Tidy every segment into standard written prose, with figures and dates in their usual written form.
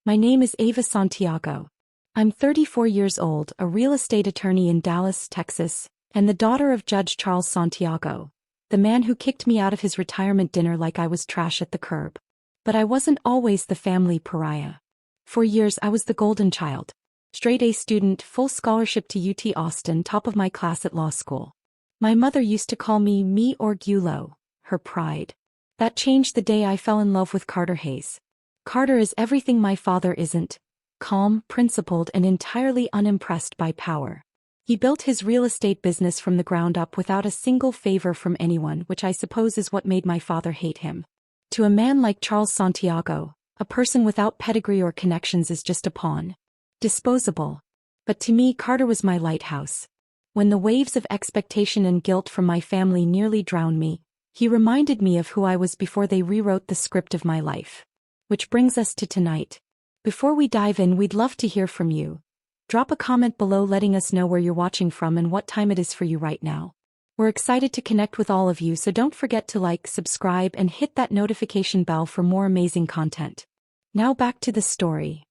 My name is Ava Santiago. I'm 34 years old, a real estate attorney in Dallas, Texas, and the daughter of Judge Charles Santiago, the man who kicked me out of his retirement dinner like I was trash at the curb. But I wasn't always the family pariah. For years I was the golden child. Straight A student, full scholarship to UT Austin, top of my class at law school. My mother used to call me Orgullo, her pride. That changed the day I fell in love with Carter Hayes. Carter is everything my father isn't: calm, principled, and entirely unimpressed by power. He built his real estate business from the ground up without a single favor from anyone, which I suppose is what made my father hate him. To a man like Charles Santiago, a person without pedigree or connections is just a pawn. Disposable. But to me, Carter was my lighthouse. When the waves of expectation and guilt from my family nearly drowned me, he reminded me of who I was before they rewrote the script of my life. Which brings us to tonight. Before we dive in, we'd love to hear from you. Drop a comment below letting us know where you're watching from and what time it is for you right now. We're excited to connect with all of you, so don't forget to like, subscribe, and hit that notification bell for more amazing content. Now back to the story.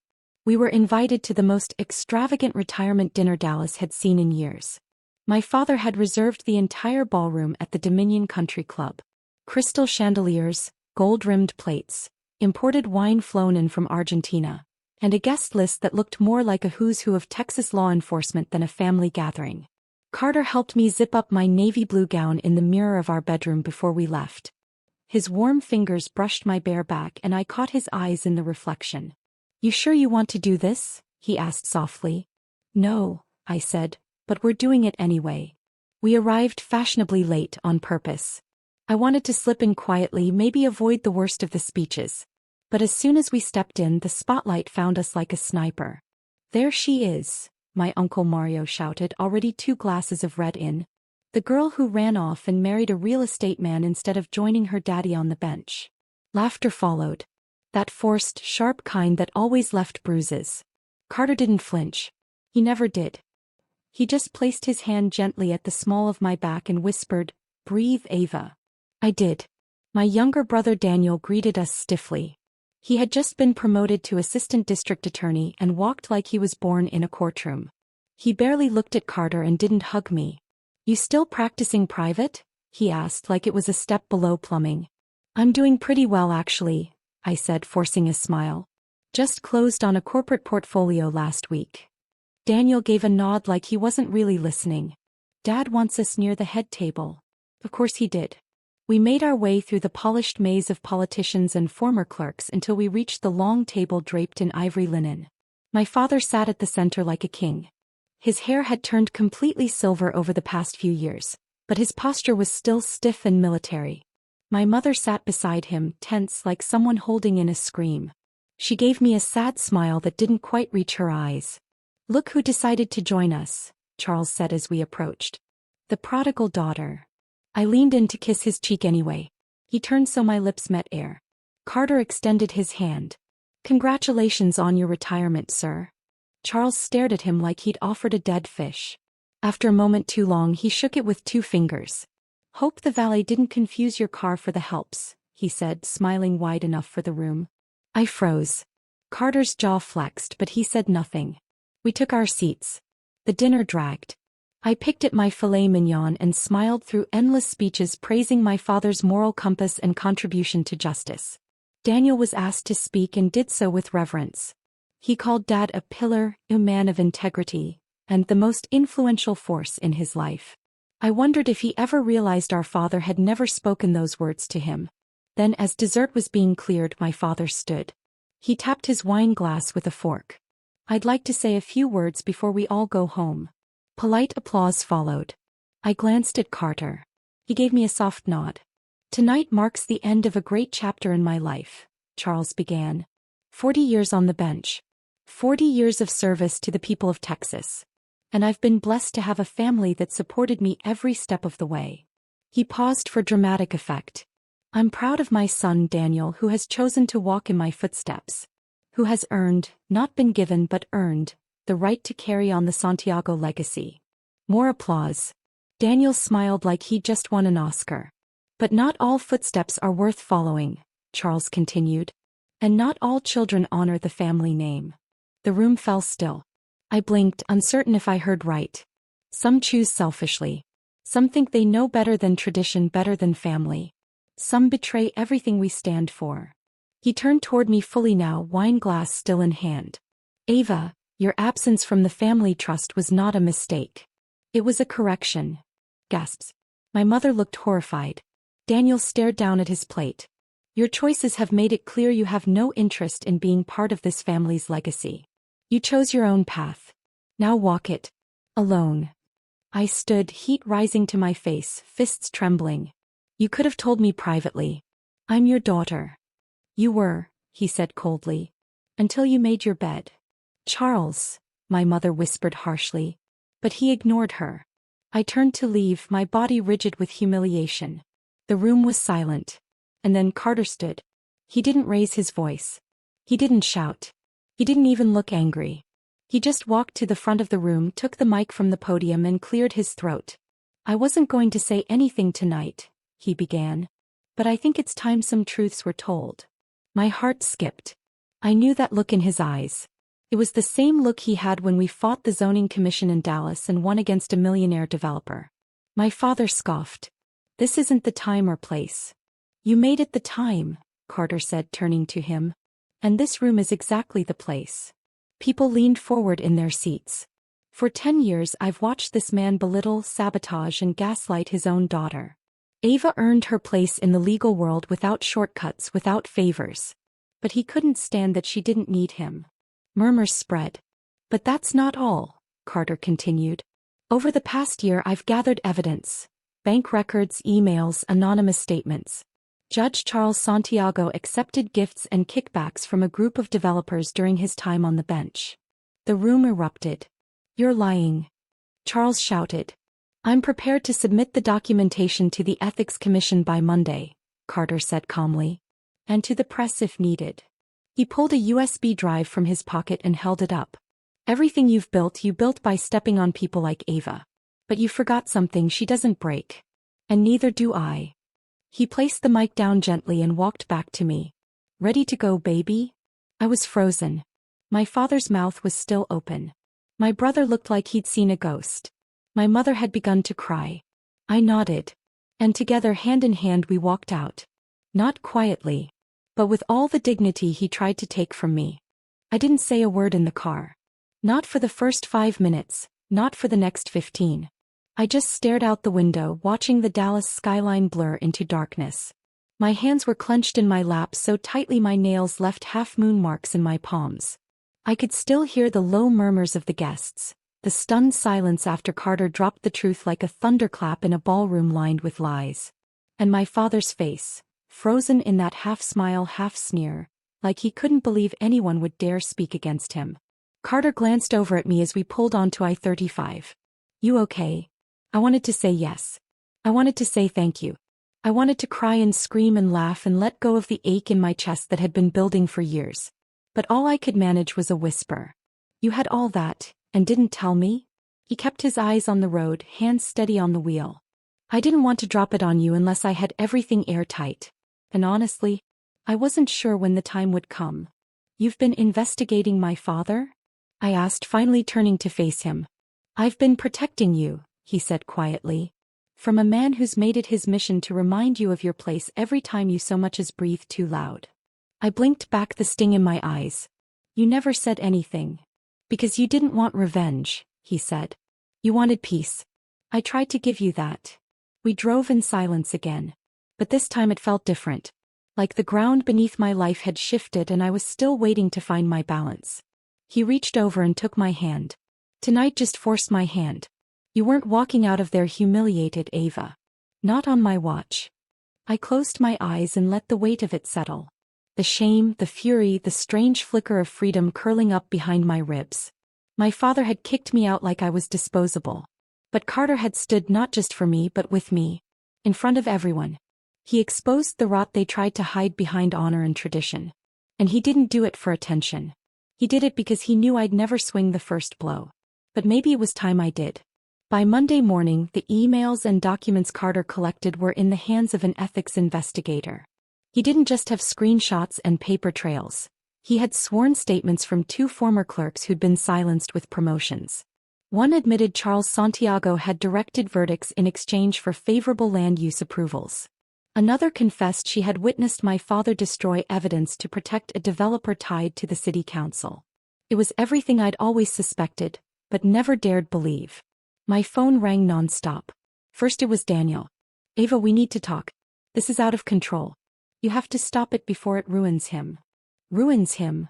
We were invited to the most extravagant retirement dinner Dallas had seen in years. My father had reserved the entire ballroom at the Dominion Country Club. Crystal chandeliers, gold-rimmed plates, imported wine flown in from Argentina, and a guest list that looked more like a who's who of Texas law enforcement than a family gathering. Carter helped me zip up my navy blue gown in the mirror of our bedroom before we left. His warm fingers brushed my bare back and I caught his eyes in the reflection. "You sure you want to do this?" he asked softly. "No," I said, "but we're doing it anyway." We arrived fashionably late on purpose. I wanted to slip in quietly, maybe avoid the worst of the speeches. But as soon as we stepped in, the spotlight found us like a sniper. "There she is," my Uncle Mario shouted, already 2 glasses of red in. "The girl who ran off and married a real estate man instead of joining her daddy on the bench." Laughter followed. That forced, sharp kind that always left bruises. Carter didn't flinch. He never did. He just placed his hand gently at the small of my back and whispered, "Breathe, Ava." I did. My younger brother Daniel greeted us stiffly. He had just been promoted to assistant district attorney and walked like he was born in a courtroom. He barely looked at Carter and didn't hug me. "You still practicing private?" he asked, like it was a step below plumbing. "I'm doing pretty well actually," I said, forcing a smile. "Just closed on a corporate portfolio last week." Daniel gave a nod like he wasn't really listening. "Dad wants us near the head table." Of course he did. We made our way through the polished maze of politicians and former clerks until we reached the long table draped in ivory linen. My father sat at the center like a king. His hair had turned completely silver over the past few years, but his posture was still stiff and military. My mother sat beside him, tense like someone holding in a scream. She gave me a sad smile that didn't quite reach her eyes. "Look who decided to join us," Charles said as we approached. "The prodigal daughter." I leaned in to kiss his cheek anyway. He turned so my lips met air. Carter extended his hand. "Congratulations on your retirement, sir." Charles stared at him like he'd offered a dead fish. After a moment too long, he shook it with 2 fingers. "Hope the valet didn't confuse your car for the helps," he said, smiling wide enough for the room. I froze. Carter's jaw flexed, but he said nothing. We took our seats. The dinner dragged. I picked at my filet mignon and smiled through endless speeches praising my father's moral compass and contribution to justice. Daniel was asked to speak and did so with reverence. He called Dad a pillar, a man of integrity, and the most influential force in his life. I wondered if he ever realized our father had never spoken those words to him. Then, as dessert was being cleared, my father stood. He tapped his wine glass with a fork. "I'd like to say a few words before we all go home." Polite applause followed. I glanced at Carter. He gave me a soft nod. "Tonight marks the end of a great chapter in my life," Charles began. 40 years on the bench. 40 years of service to the people of Texas. And I've been blessed to have a family that supported me every step of the way." He paused for dramatic effect. "I'm proud of my son Daniel, who has chosen to walk in my footsteps. Who has earned, not been given but earned, the right to carry on the Santiago legacy." More applause. Daniel smiled like he'd just won an Oscar. "But not all footsteps are worth following," Charles continued. And not all children honor the family name. The room fell still. I blinked, uncertain if I heard right. Some choose selfishly. Some think they know better than tradition, better than family. Some betray everything we stand for. He turned toward me fully now, wine glass still in hand. Ava, your absence from the family trust was not a mistake. It was a correction. Gasps. My mother looked horrified. Daniel stared down at his plate. Your choices have made it clear you have no interest in being part of this family's legacy. You chose your own path. Now walk it. Alone. I stood, heat rising to my face, fists trembling. You could have told me privately. I'm your daughter. You were, he said coldly. Until you made your bed. Charles, my mother whispered harshly. But he ignored her. I turned to leave, my body rigid with humiliation. The room was silent. And then Carter stood. He didn't raise his voice. He didn't shout. He didn't even look angry. He just walked to the front of the room, took the mic from the podium and cleared his throat. I wasn't going to say anything tonight, he began. But I think it's time some truths were told. My heart skipped. I knew that look in his eyes. It was the same look he had when we fought the zoning commission in Dallas and won against a millionaire developer. My father scoffed. This isn't the time or place. You made it the time, Carter said, turning to him. And this room is exactly the place. People leaned forward in their seats. For 10 years I've watched this man belittle, sabotage and gaslight his own daughter. Ava earned her place in the legal world without shortcuts, without favors. But he couldn't stand that she didn't need him. Murmurs spread. But that's not all, Carter continued. Over the past year I've gathered evidence. Bank records, emails, anonymous statements. Judge Charles Santiago accepted gifts and kickbacks from a group of developers during his time on the bench. The room erupted. You're lying. Charles shouted. I'm prepared to submit the documentation to the Ethics Commission by Monday, Carter said calmly. And to the press if needed. He pulled a USB drive from his pocket and held it up. Everything you built by stepping on people like Ava. But you forgot something, she doesn't break. And neither do I. He placed the mic down gently and walked back to me. Ready to go, baby? I was frozen. My father's mouth was still open. My brother looked like he'd seen a ghost. My mother had begun to cry. I nodded. And together, hand in hand, we walked out. Not quietly. But with all the dignity he tried to take from me. I didn't say a word in the car. Not for the first 5 minutes, not for the next 15. I just stared out the window, watching the Dallas skyline blur into darkness. My hands were clenched in my lap so tightly my nails left half-moon marks in my palms. I could still hear the low murmurs of the guests, the stunned silence after Carter dropped the truth like a thunderclap in a ballroom lined with lies. And my father's face, frozen in that half-smile, half-sneer, like he couldn't believe anyone would dare speak against him. Carter glanced over at me as we pulled onto I-35. You okay? I wanted to say yes. I wanted to say thank you. I wanted to cry and scream and laugh and let go of the ache in my chest that had been building for years. But all I could manage was a whisper. You had all that, and didn't tell me? He kept his eyes on the road, hands steady on the wheel. I didn't want to drop it on you unless I had everything airtight. And honestly, I wasn't sure when the time would come. You've been investigating my father? I asked, finally turning to face him. I've been protecting you, he said quietly. From a man who's made it his mission to remind you of your place every time you so much as breathe too loud. I blinked back, the sting in my eyes. You never said anything. Because you didn't want revenge, he said. You wanted peace. I tried to give you that. We drove in silence again. But this time it felt different. Like the ground beneath my life had shifted and I was still waiting to find my balance. He reached over and took my hand. Tonight just forced my hand. You weren't walking out of there humiliated, Ava. Not on my watch. I closed my eyes and let the weight of it settle. The shame, the fury, the strange flicker of freedom curling up behind my ribs. My father had kicked me out like I was disposable. But Carter had stood not just for me but with me. In front of everyone. He exposed the rot they tried to hide behind honor and tradition. And he didn't do it for attention. He did it because he knew I'd never swing the first blow. But maybe it was time I did. By Monday morning, the emails and documents Carter collected were in the hands of an ethics investigator. He didn't just have screenshots and paper trails. He had sworn statements from 2 former clerks who'd been silenced with promotions. One admitted Charles Santiago had directed verdicts in exchange for favorable land use approvals. Another confessed she had witnessed my father destroy evidence to protect a developer tied to the city council. It was everything I'd always suspected, but never dared believe. My phone rang nonstop. First it was Daniel. "Ava, we need to talk. This is out of control. You have to stop it before it ruins him." "Ruins him?"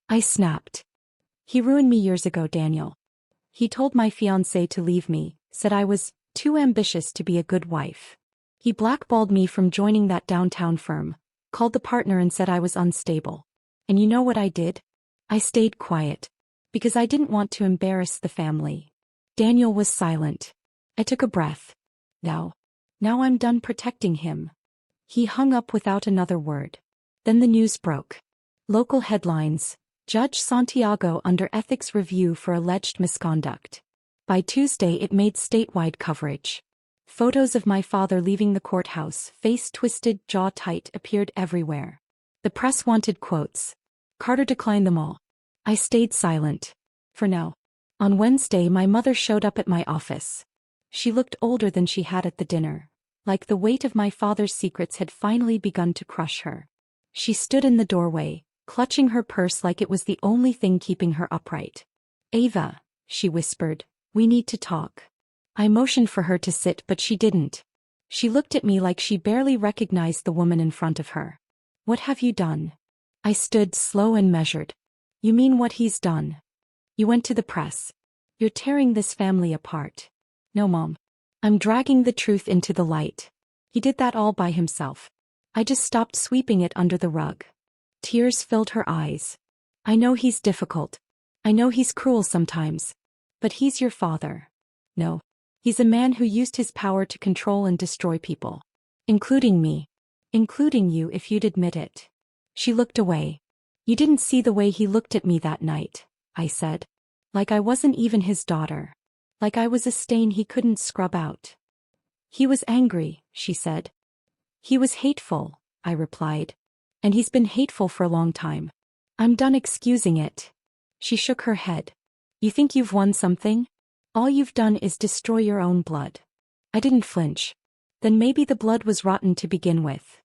I snapped. "He ruined me years ago, Daniel. He told my fiancé to leave me, said I was too ambitious to be a good wife. He blackballed me from joining that downtown firm, called the partner and said I was unstable. And you know what I did? I stayed quiet. Because I didn't want to embarrass the family." Daniel was silent. I took a breath. Now I'm done protecting him." He hung up without another word. Then the news broke. Local headlines: Judge Santiago under ethics review for alleged misconduct. By Tuesday it made statewide coverage. Photos of my father leaving the courthouse, face twisted, jaw tight, appeared everywhere. The press wanted quotes. Carter declined them all. I stayed silent. For now. On Wednesday my mother showed up at my office. She looked older than she had at the dinner, like the weight of my father's secrets had finally begun to crush her. She stood in the doorway, clutching her purse like it was the only thing keeping her upright. "Ava," she whispered, "we need to talk." I motioned for her to sit, but she didn't. She looked at me like she barely recognized the woman in front of her. "What have you done?" I stood slow and measured. "You mean what he's done?" "You went to the press. You're tearing this family apart." "No, Mom. I'm dragging the truth into the light. He did that all by himself. I just stopped sweeping it under the rug." Tears filled her eyes. "I know he's difficult. I know he's cruel sometimes. But he's your father. No. He's a man who used his power to control and destroy people. Including me. Including you if you'd admit it." She looked away. "You didn't see the way he looked at me that night," I said. "Like I wasn't even his daughter. Like I was a stain he couldn't scrub out." "He was angry," she said. "He was hateful," I replied. "And he's been hateful for a long time. I'm done excusing it." She shook her head. "You think you've won something? All you've done is destroy your own blood." I didn't flinch. Then maybe the blood was rotten to begin with.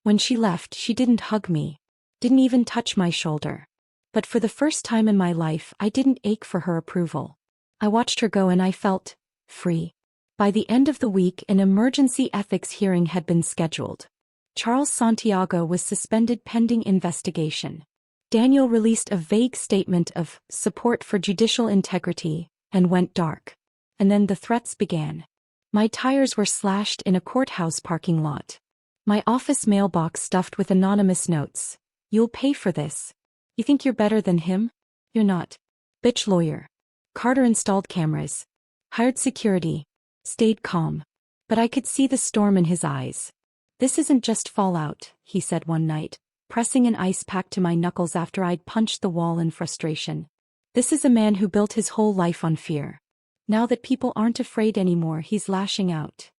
When she left, she didn't hug me. Didn't even touch my shoulder. But for the first time in my life, I didn't ache for her approval. I watched her go and I felt free. By the end of the week, an emergency ethics hearing had been scheduled. Charles Santiago was suspended pending investigation. Daniel released a vague statement of support for judicial integrity and went dark. And then the threats began. My tires were slashed in a courthouse parking lot. My office mailbox stuffed with anonymous notes. "You'll pay for this. You think you're better than him? You're not. Bitch lawyer." Carter installed cameras. Hired security. Stayed calm. But I could see the storm in his eyes. "This isn't just fallout," he said one night, pressing an ice pack to my knuckles after I'd punched the wall in frustration. "This is a man who built his whole life on fear. Now that people aren't afraid anymore, he's lashing out."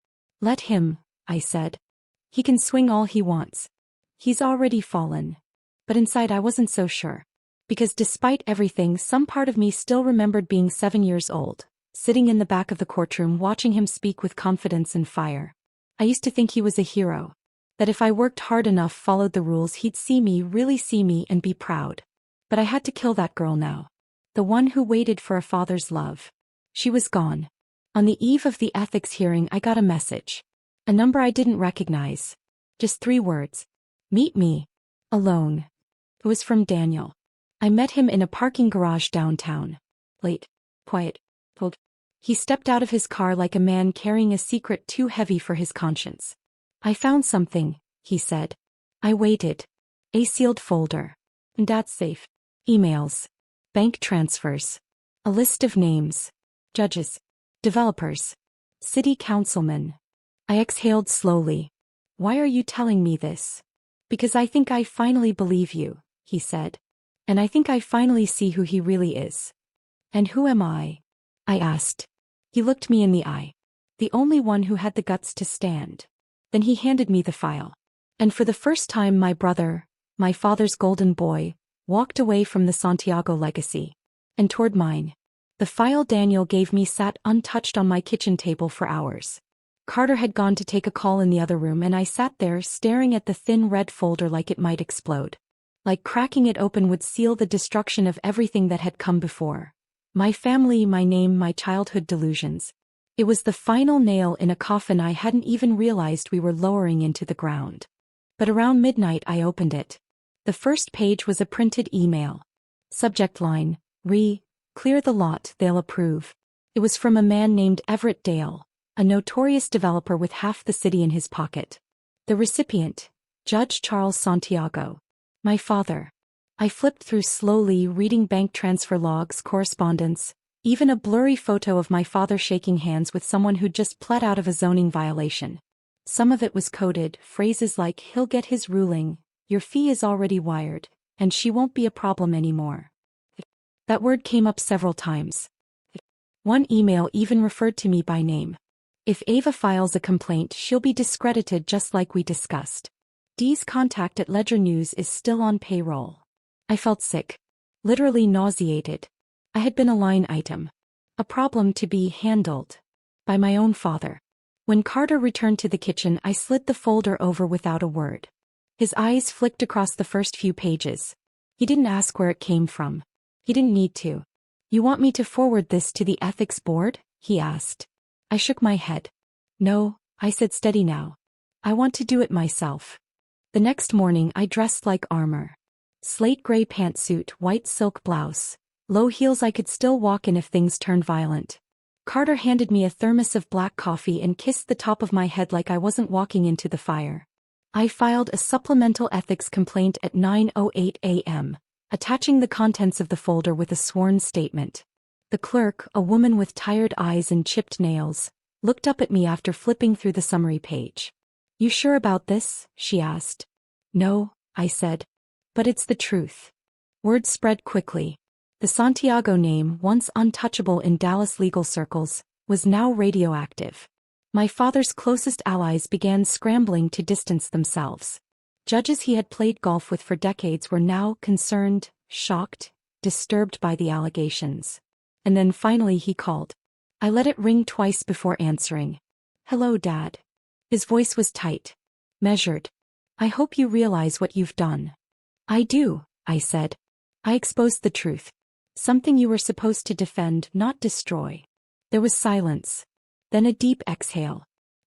"Let him," I said. "He can swing all he wants. He's already fallen." But inside I wasn't so sure. Because despite everything, some part of me still remembered being 7 years old, sitting in the back of the courtroom watching him speak with confidence and fire. I used to think he was a hero. That if I worked hard enough, followed the rules, he'd see me, really see me, and be proud. But I had to kill that girl now. The one who waited for a father's love. She was gone. On the eve of the ethics hearing, I got a message. A number I didn't recognize. Just 3 words. "Meet me. Alone." It was from Daniel. I met him in a parking garage downtown. Late. Quiet. Cold. He stepped out of his car like a man carrying a secret too heavy for his conscience. "I found something," he said. I waited. A sealed folder. And that's safe. Emails. Bank transfers. A list of names. Judges. Developers. City councilmen. I exhaled slowly. "Why are you telling me this?" "Because I think I finally believe you," he said. "And I think I finally see who he really is." "And who am I?" I asked. He looked me in the eye. "The only one who had the guts to stand." Then he handed me the file. And for the first time my brother, my father's golden boy, walked away from the Santiago legacy. And toward mine. The file Daniel gave me sat untouched on my kitchen table for hours. Carter had gone to take a call in the other room and I sat there staring at the thin red folder like it might explode. Like cracking it open would seal the destruction of everything that had come before. My family, my name, my childhood delusions. It was the final nail in a coffin I hadn't even realized we were lowering into the ground. But around midnight I opened it. The first page was a printed email. Subject line, clear the lot, they'll approve. It was from a man named Everett Dale, a notorious developer with half the city in his pocket. The recipient, Judge Charles Santiago. My father. I flipped through slowly, reading bank transfer logs, correspondence, even a blurry photo of my father shaking hands with someone who'd just pled out of a zoning violation. Some of it was coded, phrases like, he'll get his ruling, your fee is already wired, and she won't be a problem anymore. That word came up several times. One email even referred to me by name. If Ava files a complaint, she'll be discredited just like we discussed. Dee's contact at Ledger News is still on payroll. I felt sick. Literally nauseated. I had been a line item. A problem to be handled. By my own father. When Carter returned to the kitchen, I slid the folder over without a word. His eyes flicked across the first few pages. He didn't ask where it came from. He didn't need to. You want me to forward this to the ethics board? He asked. I shook my head. No, I said, steady now. I want to do it myself. The next morning I dressed like armor. Slate gray pantsuit, white silk blouse, low heels I could still walk in if things turned violent. Carter handed me a thermos of black coffee and kissed the top of my head like I wasn't walking into the fire. I filed a supplemental ethics complaint at 9:08 a.m., attaching the contents of the folder with a sworn statement. The clerk, a woman with tired eyes and chipped nails, looked up at me after flipping through the summary page. You sure about this? She asked. No, I said. But it's the truth. Word spread quickly. The Santiago name, once untouchable in Dallas legal circles, was now radioactive. My father's closest allies began scrambling to distance themselves. Judges he had played golf with for decades were now concerned, shocked, disturbed by the allegations. And then finally he called. I let it ring twice before answering. Hello, Dad. His voice was tight. Measured. I hope you realize what you've done. I do, I said. I exposed the truth. Something you were supposed to defend, not destroy. There was silence. Then a deep exhale.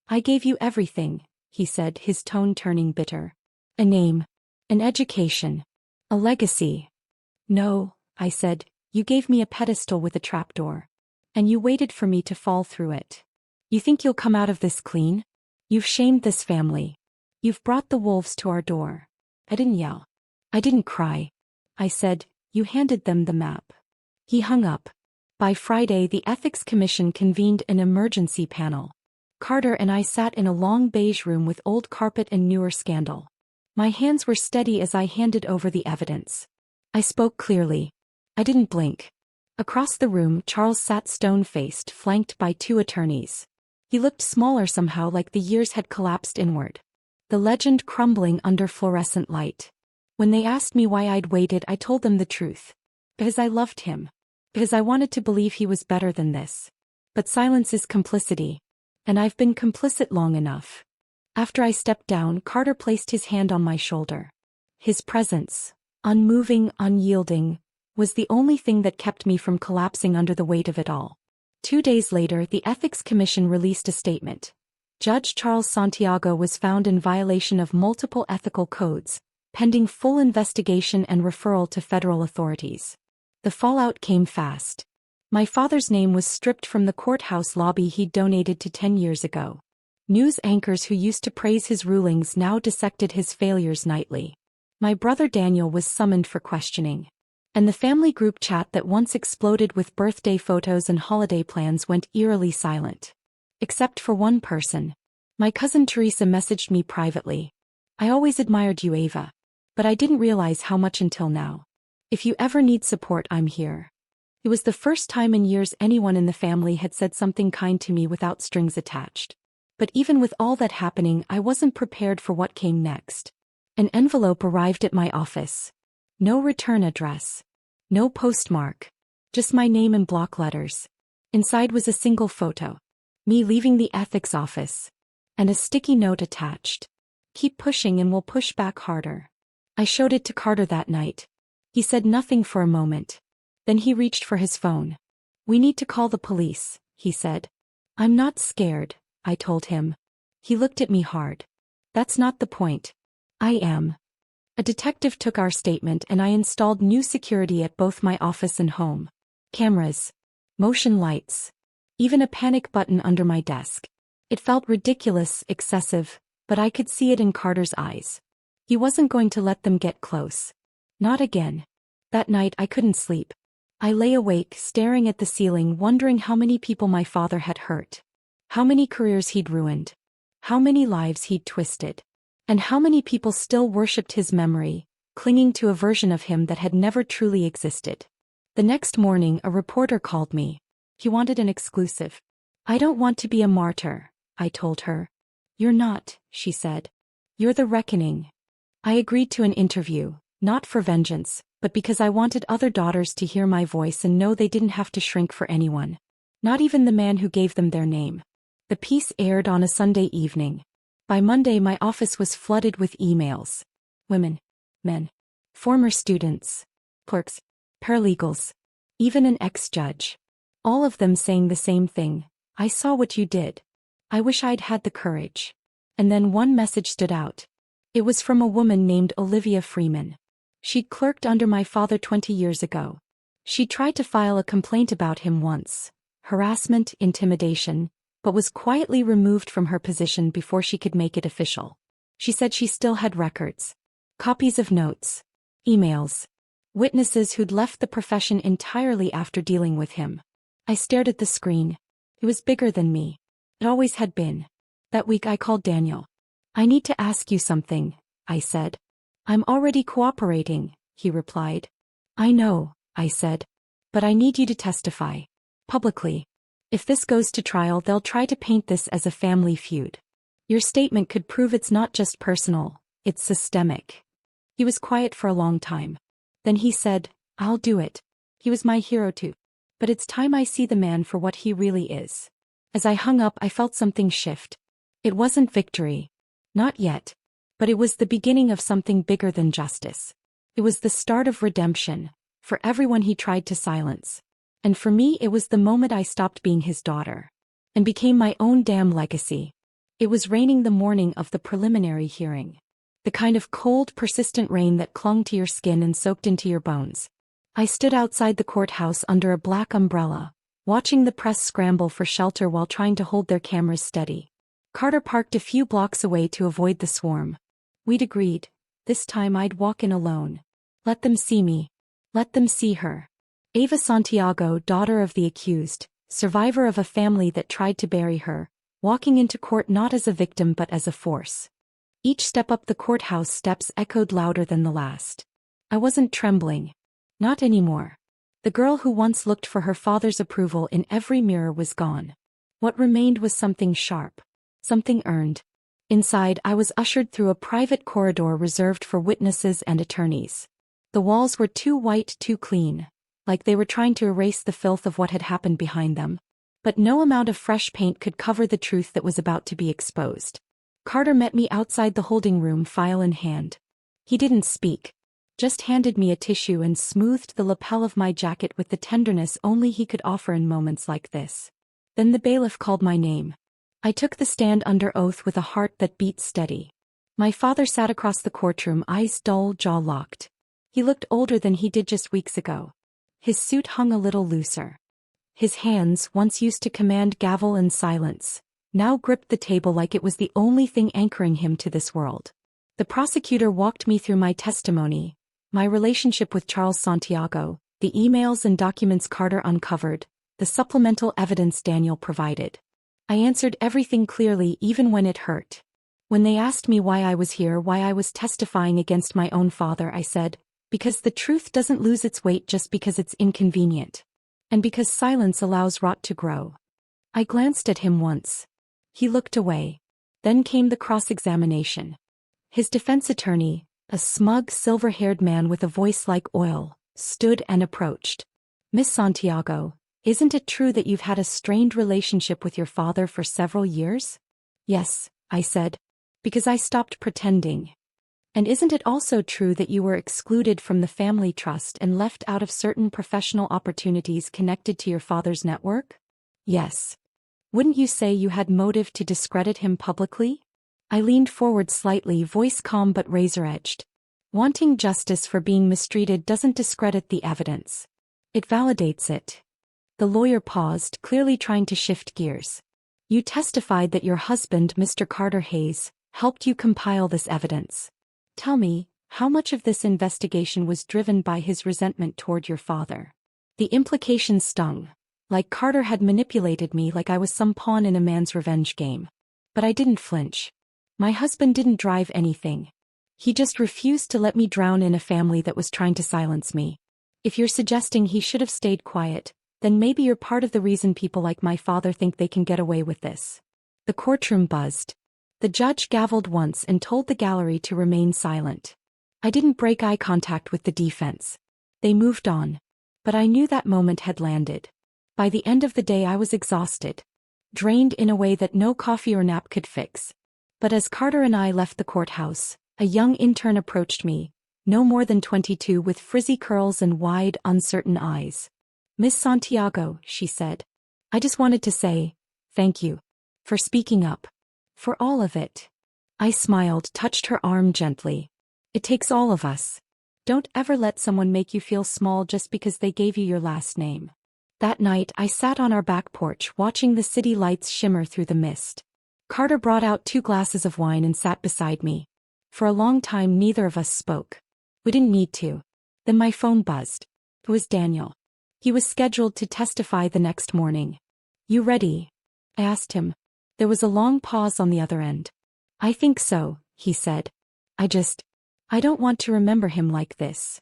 I gave you everything, he said, his tone turning bitter. A name. An education. A legacy. No, I said, you gave me a pedestal with a trapdoor. And you waited for me to fall through it. You think you'll come out of this clean? You've shamed this family. You've brought the wolves to our door. I didn't yell. I didn't cry. I said, you handed them the map. He hung up. By Friday, the Ethics Commission convened an emergency panel. Carter and I sat in a long beige room with old carpet and newer scandal. My hands were steady as I handed over the evidence. I spoke clearly. I didn't blink. Across the room, Charles sat stone-faced, flanked by two attorneys. He looked smaller somehow, like the years had collapsed inward. The legend crumbling under fluorescent light. When they asked me why I'd waited, I told them the truth. Because I loved him. Because I wanted to believe he was better than this. But silence is complicity. And I've been complicit long enough. After I stepped down, Carter placed his hand on my shoulder. His presence, unmoving, unyielding, was the only thing that kept me from collapsing under the weight of it all. 2 days later, the Ethics Commission released a statement. Judge Charles Santiago was found in violation of multiple ethical codes, pending full investigation and referral to federal authorities. The fallout came fast. My father's name was stripped from the courthouse lobby he'd donated to 10 years ago. News anchors who used to praise his rulings now dissected his failures nightly. My brother Daniel was summoned for questioning. And the family group chat that once exploded with birthday photos and holiday plans went eerily silent. Except for one person. My cousin Teresa messaged me privately. I always admired you, Ava. But I didn't realize how much until now. If you ever need support, I'm here. It was the first time in years anyone in the family had said something kind to me without strings attached. But even with all that happening, I wasn't prepared for what came next. An envelope arrived at my office. No return address. No postmark. Just my name in block letters. Inside was a single photo. Me leaving the ethics office. And a sticky note attached. Keep pushing and we'll push back harder. I showed it to Carter that night. He said nothing for a moment. Then he reached for his phone. We need to call the police, he said. I'm not scared, I told him. He looked at me hard. That's not the point. I am. A detective took our statement and I installed new security at both my office and home. Cameras. Motion lights. Even a panic button under my desk. It felt ridiculous, excessive, but I could see it in Carter's eyes. He wasn't going to let them get close. Not again. That night I couldn't sleep. I lay awake, staring at the ceiling, wondering how many people my father had hurt. How many careers he'd ruined. How many lives he'd twisted. And how many people still worshipped his memory, clinging to a version of him that had never truly existed. The next morning a reporter called me. He wanted an exclusive. I don't want to be a martyr, I told her. You're not, she said. You're the reckoning. I agreed to an interview, not for vengeance, but because I wanted other daughters to hear my voice and know they didn't have to shrink for anyone. Not even the man who gave them their name. The piece aired on a Sunday evening. By Monday my office was flooded with emails. Women. Men. Former students. Clerks. Paralegals. Even an ex-judge. All of them saying the same thing. I saw what you did. I wish I'd had the courage. And then one message stood out. It was from a woman named Olivia Freeman. She'd clerked under my father 20 years ago. She tried to file a complaint about him once. Harassment, intimidation, but was quietly removed from her position before she could make it official. She said she still had records. Copies of notes. Emails. Witnesses who'd left the profession entirely after dealing with him. I stared at the screen. It was bigger than me. It always had been. That week I called Daniel. I need to ask you something, I said. I'm already cooperating, he replied. I know, I said. But I need you to testify. Publicly. If this goes to trial, they'll try to paint this as a family feud. Your statement could prove it's not just personal, it's systemic. He was quiet for a long time. Then he said, I'll do it. He was my hero too. But it's time I see the man for what he really is. As I hung up, I felt something shift. It wasn't victory. Not yet. But it was the beginning of something bigger than justice. It was the start of redemption, for everyone he tried to silence. And for me it was the moment I stopped being his daughter. And became my own damn legacy. It was raining the morning of the preliminary hearing. The kind of cold, persistent rain that clung to your skin and soaked into your bones. I stood outside the courthouse under a black umbrella, watching the press scramble for shelter while trying to hold their cameras steady. Carter parked a few blocks away to avoid the swarm. We'd agreed. This time I'd walk in alone. Let them see me. Let them see her. Ava Santiago, daughter of the accused, survivor of a family that tried to bury her, walking into court not as a victim but as a force. Each step up the courthouse steps echoed louder than the last. I wasn't trembling. Not anymore. The girl who once looked for her father's approval in every mirror was gone. What remained was something sharp. Something earned. Inside, I was ushered through a private corridor reserved for witnesses and attorneys. The walls were too white, too clean, like they were trying to erase the filth of what had happened behind them. But no amount of fresh paint could cover the truth that was about to be exposed. Carter met me outside the holding room, file in hand. He didn't speak. Just handed me a tissue and smoothed the lapel of my jacket with the tenderness only he could offer in moments like this. Then the bailiff called my name. I took the stand under oath with a heart that beat steady. My father sat across the courtroom, eyes dull, jaw locked. He looked older than he did just weeks ago. His suit hung a little looser. His hands, once used to command gavel and silence, now gripped the table like it was the only thing anchoring him to this world. The prosecutor walked me through my testimony, my relationship with Charles Santiago, the emails and documents Carter uncovered, the supplemental evidence Daniel provided. I answered everything clearly even when it hurt. When they asked me why I was here, why I was testifying against my own father, I said, because the truth doesn't lose its weight just because it's inconvenient. And because silence allows rot to grow. I glanced at him once. He looked away. Then came the cross-examination. His defense attorney, a smug silver-haired man with a voice like oil, stood and approached. Miss Santiago, isn't it true that you've had a strained relationship with your father for several years? Yes, I said. Because I stopped pretending. And isn't it also true that you were excluded from the family trust and left out of certain professional opportunities connected to your father's network? Yes. Wouldn't you say you had motive to discredit him publicly? I leaned forward slightly, voice calm but razor-edged. Wanting justice for being mistreated doesn't discredit the evidence. It validates it. The lawyer paused, clearly trying to shift gears. You testified that your husband, Mr. Carter Hayes, helped you compile this evidence. Tell me, how much of this investigation was driven by his resentment toward your father? The implication stung. Like Carter had manipulated me, like I was some pawn in a man's revenge game. But I didn't flinch. My husband didn't drive anything. He just refused to let me drown in a family that was trying to silence me. If you're suggesting he should have stayed quiet, then maybe you're part of the reason people like my father think they can get away with this. The courtroom buzzed. The judge gavelled once and told the gallery to remain silent. I didn't break eye contact with the defense. They moved on. But I knew that moment had landed. By the end of the day I was exhausted. Drained in a way that no coffee or nap could fix. But as Carter and I left the courthouse, a young intern approached me, no more than 22, with frizzy curls and wide, uncertain eyes. Miss Santiago, she said. I just wanted to say, thank you. For speaking up. For all of it. I smiled, touched her arm gently. It takes all of us. Don't ever let someone make you feel small just because they gave you your last name. That night I sat on our back porch watching the city lights shimmer through the mist. Carter brought out 2 glasses of wine and sat beside me. For a long time neither of us spoke. We didn't need to. Then my phone buzzed. It was Daniel. He was scheduled to testify the next morning. You ready? I asked him. There was a long pause on the other end. I think so, he said. I don't want to remember him like this.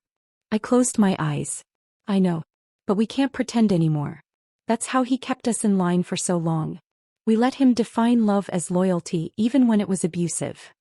I closed my eyes. I know. But we can't pretend anymore. That's how he kept us in line for so long. We let him define love as loyalty even when it was abusive.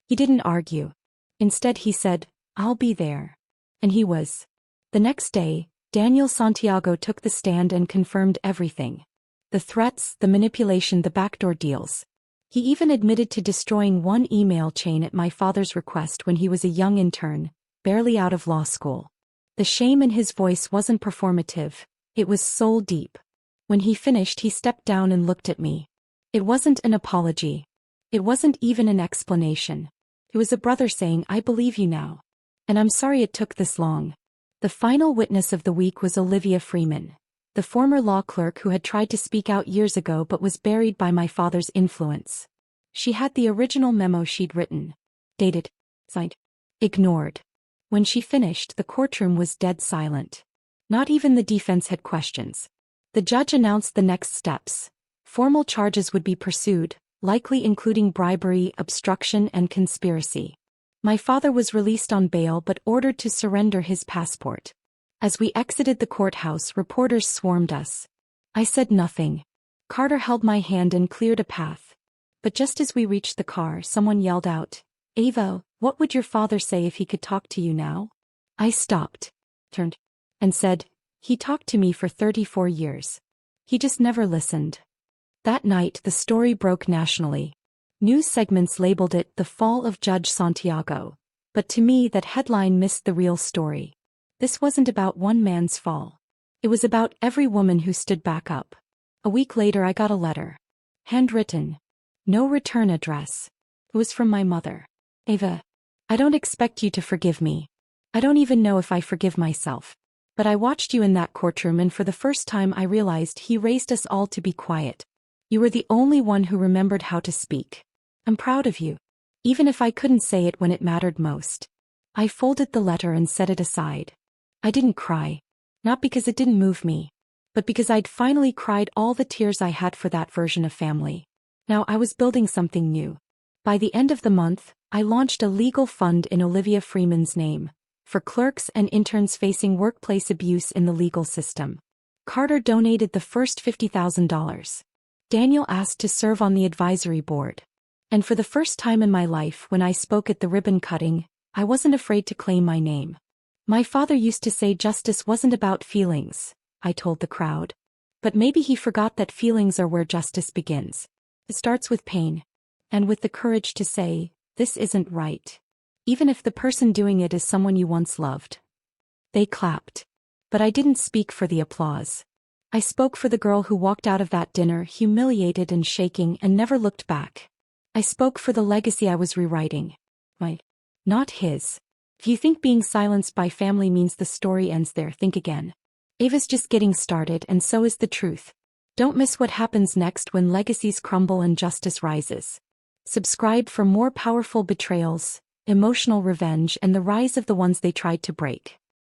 He didn't argue. Instead he said, I'll be there. And he was. The next day, Daniel Santiago took the stand and confirmed everything. The threats, the manipulation, the backdoor deals. He even admitted to destroying one email chain at my father's request when he was a young intern, barely out of law school. The shame in his voice wasn't performative, it was soul deep. When he finished he stepped down and looked at me. It wasn't an apology. It wasn't even an explanation. It was a brother saying, I believe you now. And I'm sorry it took this long. The final witness of the week was Olivia Freeman, the former law clerk who had tried to speak out years ago but was buried by my father's influence. She had the original memo she'd written. Dated. Signed. Ignored. When she finished, the courtroom was dead silent. Not even the defense had questions. The judge announced the next steps. Formal charges would be pursued, likely including bribery, obstruction, and conspiracy. My father was released on bail but ordered to surrender his passport. As we exited the courthouse, reporters swarmed us. I said nothing. Carter held my hand and cleared a path. But just as we reached the car, someone yelled out, Ava, what would your father say if he could talk to you now? I stopped, turned, and said, he talked to me for 34 years. He just never listened. That night the story broke nationally. News segments labeled it the fall of Judge Santiago. But to me that headline missed the real story. This wasn't about one man's fall. It was about every woman who stood back up. A week later I got a letter. Handwritten. No return address. It was from my mother. Ava, I don't expect you to forgive me. I don't even know if I forgive myself. But I watched you in that courtroom and for the first time I realized he raised us all to be quiet. You were the only one who remembered how to speak. I'm proud of you. Even if I couldn't say it when it mattered most. I folded the letter and set it aside. I didn't cry. Not because it didn't move me. But because I'd finally cried all the tears I had for that version of family. Now I was building something new. By the end of the month, I launched a legal fund in Olivia Freeman's name, for clerks and interns facing workplace abuse in the legal system. Carter donated the first $50,000. Daniel asked to serve on the advisory board. And for the first time in my life when I spoke at the ribbon cutting, I wasn't afraid to claim my name. My father used to say justice wasn't about feelings, I told the crowd. But maybe he forgot that feelings are where justice begins. It starts with pain. And with the courage to say, this isn't right. Even if the person doing it is someone you once loved. They clapped. But I didn't speak for the applause. I spoke for the girl who walked out of that dinner humiliated and shaking and never looked back. I spoke for the legacy I was rewriting. My, not his. If you think being silenced by family means the story ends there, think again. Ava's just getting started, and so is the truth. Don't miss what happens next when legacies crumble and justice rises. Subscribe for more powerful betrayals, emotional revenge, and the rise of the ones they tried to break.